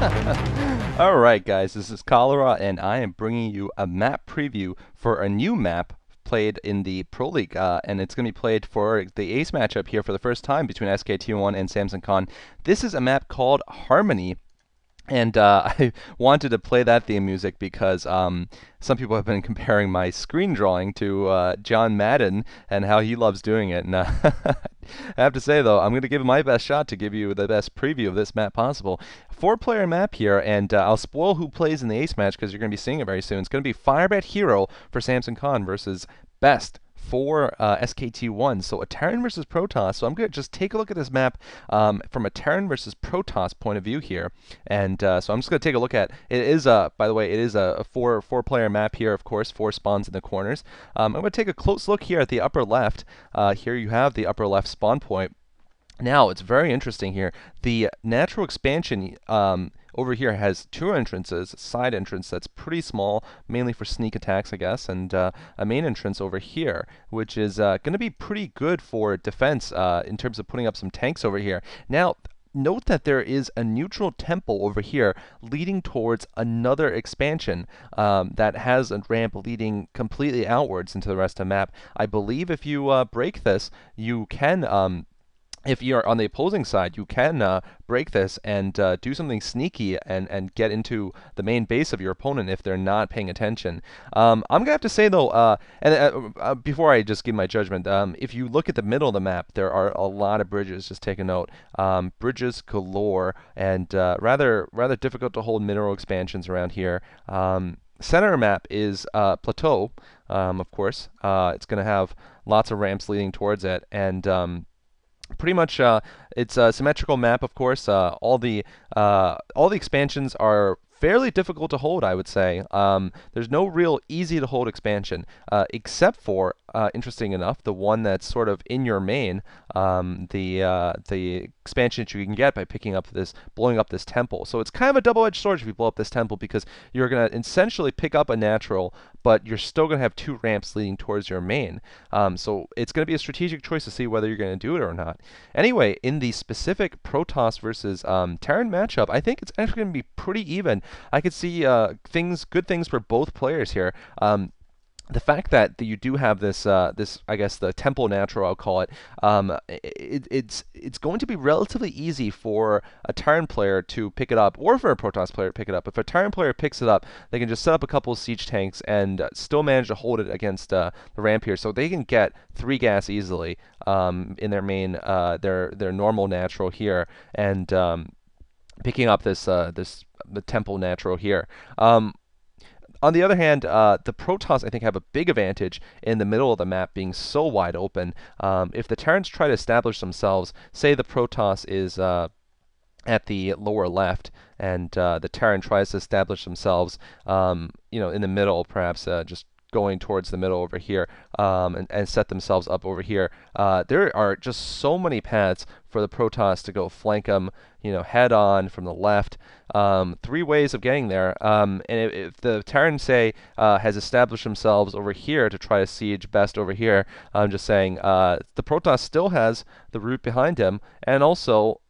Alright guys, this is Cholera, and I am bringing you a map preview for a new map played in the Pro League, and it's going to be played for the ace matchup here for the first time between SKT1 and S.Khan. This is a map called Harmony, and I wanted to play that theme music because some people have been comparing my screen drawing to John Madden and how he loves doing it. And I have to say, though, I'm going to give it my best shot to give you the best preview of this map possible. Four-player map here, and I'll spoil who plays in the ace match because you're going to be seeing it very soon. It's going to be Firebathero for S.Khan versus Best for SKT1. So a Terran versus Protoss. So I'm going to just take a look at this map from a Terran versus Protoss point of view here. And so I'm just going to take a look at it. Is by the way, it is a four-player map here, of course, 4 spawns in the corners. I'm going to take a close look here at the upper left. Here you have the upper left spawn point. Now, it's very interesting here. The natural expansion over here has 2 entrances, a side entrance that's pretty small, mainly for sneak attacks, I guess, and a main entrance over here, which is going to be pretty good for defense in terms of putting up some tanks over here. Now, note that there is a neutral temple over here leading towards another expansion that has a ramp leading completely outwards into the rest of the map. I believe if you break this, you can if you're on the opposing side, you can break this and do something sneaky and get into the main base of your opponent if they're not paying attention. I'm going to have to say, though, before I just give my judgment, if you look at the middle of the map, there are a lot of bridges, just take a note. Bridges galore, and rather difficult to hold mineral expansions around here. Center map is Plateau, of course. It's going to have lots of ramps leading towards it, and pretty much, it's a symmetrical map, of course. All the expansions are fairly difficult to hold, I would say. There's no real easy to hold expansion, except for, interesting enough, the one that's sort of in your main, the expansion that you can get by blowing up this temple. So it's kind of a double-edged sword if you blow up this temple, because you're going to essentially pick up a natural, but you're still going to have 2 ramps leading towards your main. So it's going to be a strategic choice to see whether you're going to do it or not. Anyway, in the specific Protoss versus Terran matchup, I think it's actually going to be pretty even. I could see good things for both players here. The fact that you do have this, I guess the temple natural, I'll call it, it's going to be relatively easy for a Terran player to pick it up, or for a Protoss player to pick it up. If a Terran player picks it up, they can just set up a couple of siege tanks and still manage to hold it against the ramp here, so they can get 3 gas easily in their main, their normal natural here, and picking up the temple natural here. On the other hand, the Protoss, I think, have a big advantage in the middle of the map being so wide open. If the Terrans try to establish themselves, say the Protoss is at the lower left, and the Terran tries to establish themselves, in the middle, perhaps just going towards the middle over here, and set themselves up over here. There are just so many paths for the Protoss to go flank them, head on from the left. 3 ways of getting there. And if the Terran, say, has established themselves over here to try to siege Best over here, I'm just saying the Protoss still has the route behind him, and also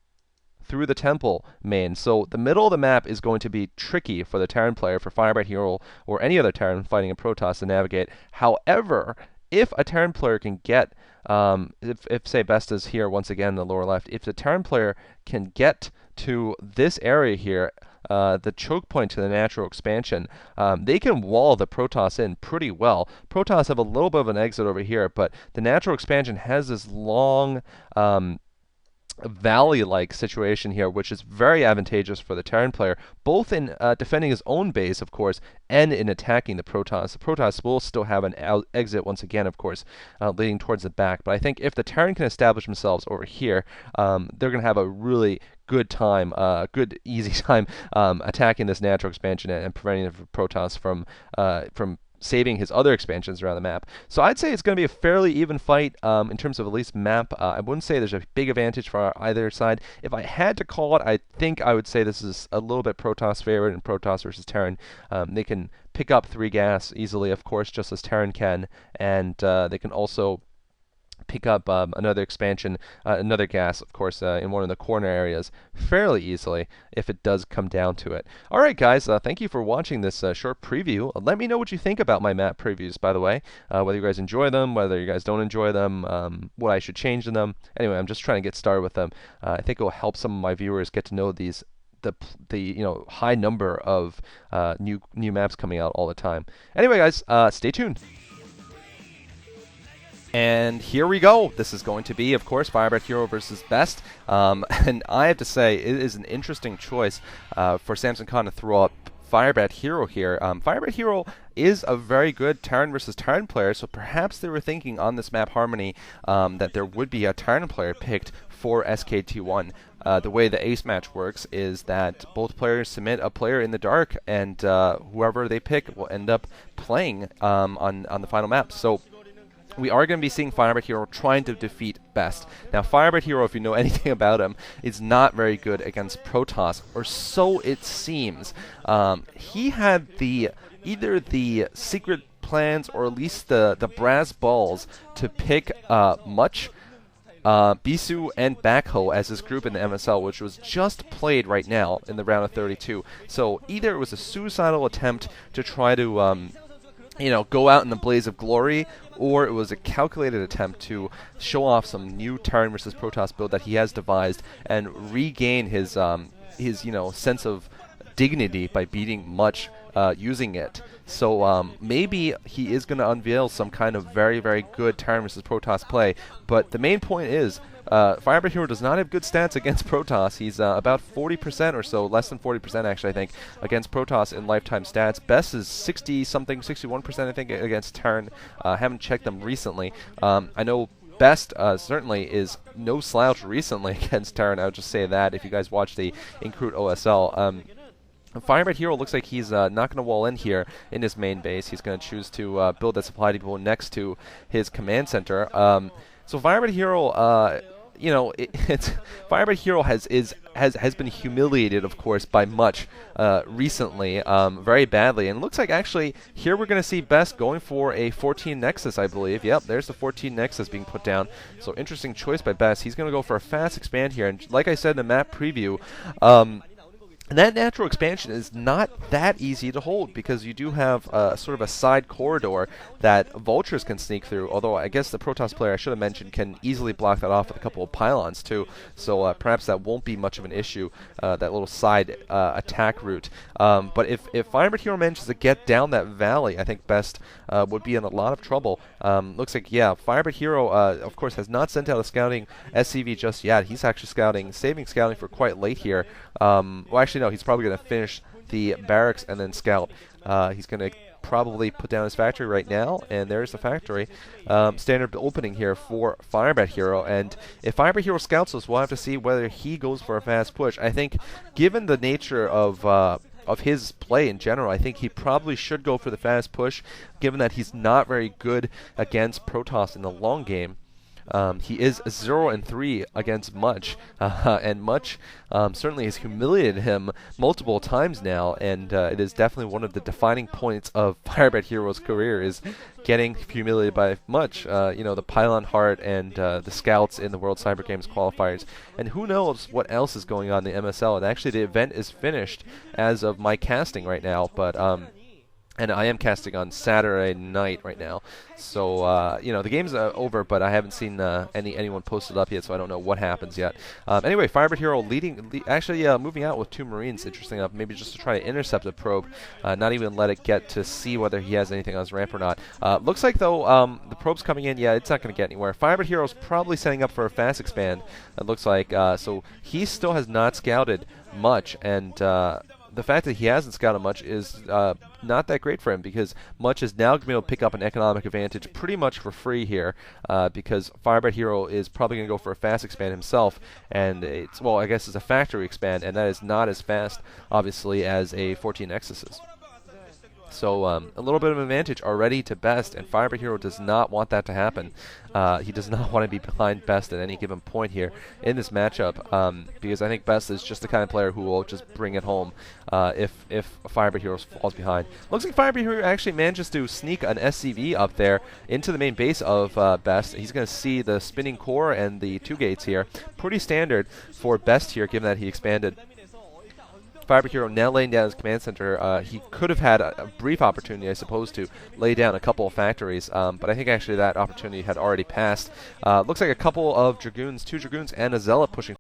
through the temple main. So the middle of the map is going to be tricky for the Terran player, for Firebathero or any other Terran fighting a Protoss to navigate. However, if a Terran player can get, if say Best is here once again in the lower left, if the Terran player can get to this area here, the choke point to the natural expansion, they can wall the Protoss in pretty well. Protoss have a little bit of an exit over here, but the natural expansion has this long valley-like situation here, which is very advantageous for the Terran player, both in defending his own base, of course, and in attacking the Protoss. The Protoss will still have an exit once again, of course, leading towards the back. But I think if the Terran can establish themselves over here, they're going to have a really good time, easy time attacking this natural expansion and preventing the Protoss from saving his other expansions around the map. So I'd say it's going to be a fairly even fight in terms of at least map. I wouldn't say there's a big advantage for either side. If I had to call it, I think I would say this is a little bit Protoss favored in Protoss versus Terran. They can pick up 3 gas easily, of course, just as Terran can, and they can also pick up another expansion, another gas, of course, in one of the corner areas fairly easily if it does come down to it. All right, guys, thank you for watching this short preview. Let me know what you think about my map previews, by the way, whether you guys enjoy them, whether you guys don't enjoy them, what I should change in them. Anyway, I'm just trying to get started with them. I think it will help some of my viewers get to know these the high number of new maps coming out all the time. Anyway, guys, stay tuned. And here we go. This is going to be, of course, Firebathero versus Best. And I have to say, it is an interesting choice for S.Khan to throw up Firebathero here. Firebathero is a very good Terran versus Terran player, so perhaps they were thinking on this map Harmony that there would be a Terran player picked for SKT1. The way the ace match works is that both players submit a player in the dark, and whoever they pick will end up playing on the final map. So we are going to be seeing Firebathero trying to defeat Best. Now, Firebathero, if you know anything about him, is not very good against Protoss, or so it seems. He had either the secret plans or at least the brass balls to pick Much, Bisu, and Backhoe as his group in the MSL, which was just played right now in the round of 32. So either it was a suicidal attempt to try to go out in the blaze of glory, or it was a calculated attempt to show off some new Terran versus Protoss build that he has devised and regain his sense of dignity by beating Much using it. So maybe he is going to unveil some kind of very, very good Terran versus Protoss play, but the main point is Firebathero does not have good stats against Protoss. He's about 40% or so, less than 40% actually, I think, against Protoss in lifetime stats. Best is 60-something, 61% I think against Terran. Haven't checked them recently. I know Best certainly is no slouch recently against Terran. I would just say that if you guys watch the Incrude OSL. Firebathero looks like he's not going to wall in here in his main base. He's going to choose to build that supply depot next to his command center. So Firebathero, Firebathero has been humiliated, of course, by Much recently, very badly. And it looks like actually here we're going to see Best going for a 14 Nexus, I believe. Yep, there's the 14 Nexus being put down. So interesting choice by Best. He's going to go for a fast expand here. And like I said in the map preview, and that natural expansion is not that easy to hold because you do have sort of a side corridor that vultures can sneak through, although I guess the Protoss player, I should have mentioned, can easily block that off with a couple of pylons too, so perhaps that won't be much of an issue, that little side attack route. But if Firebathero manages to get down that valley, I think Best would be in a lot of trouble. Looks like, yeah, Firebathero, of course, has not sent out a scouting SCV just yet. He's actually saving scouting for quite late here. Well, actually, no, he's probably going to finish the barracks and then scout. He's going to probably put down his factory right now, and there's the factory. Standard opening here for Firebathero, and if Firebathero scouts us, we'll have to see whether he goes for a fast push. I think, given the nature of his play in general, I think he probably should go for the fast push, given that he's not very good against Protoss in the long game. He is 0-3 against Much, and Much certainly has humiliated him multiple times now, and it is definitely one of the defining points of Firebathero's career is getting humiliated by Much, the Pylon Heart and the Scouts in the World Cyber Games qualifiers. And who knows what else is going on in the MSL, and actually the event is finished as of my casting right now, but and I am casting on Saturday night right now, so the game's over, but I haven't seen anyone post it up yet, so I don't know what happens yet. Anyway, Firebathero moving out with 2 Marines, interesting enough, maybe just to try to intercept the probe, not even let it get to see whether he has anything on his ramp or not. Looks like, though, the probe's coming in, yeah, it's not going to get anywhere. Firebathero's probably setting up for a fast expand, it looks like, so he still has not scouted Much, and the fact that he hasn't scouted Much is not that great for him, because Much is now going to be able to pick up an economic advantage pretty much for free here, because Firebathero is probably going to go for a fast expand himself, and I guess it's a factory expand, and that is not as fast, obviously, as a 14 Nexus is. So a little bit of advantage already to Best, and Firebathero does not want that to happen. He does not want to be behind Best at any given point here in this matchup, because I think Best is just the kind of player who will just bring it home if Firebathero falls behind. Looks like Firebathero actually manages to sneak an SCV up there into the main base of Best. He's going to see the spinning core and the 2 gates here. Pretty standard for Best here, given that he expanded. Firebathero now laying down his command center. He could have had a brief opportunity, I suppose, to lay down a couple of factories, but I think actually that opportunity had already passed. Looks like a couple of Dragoons, 2 Dragoons and a Zealot pushing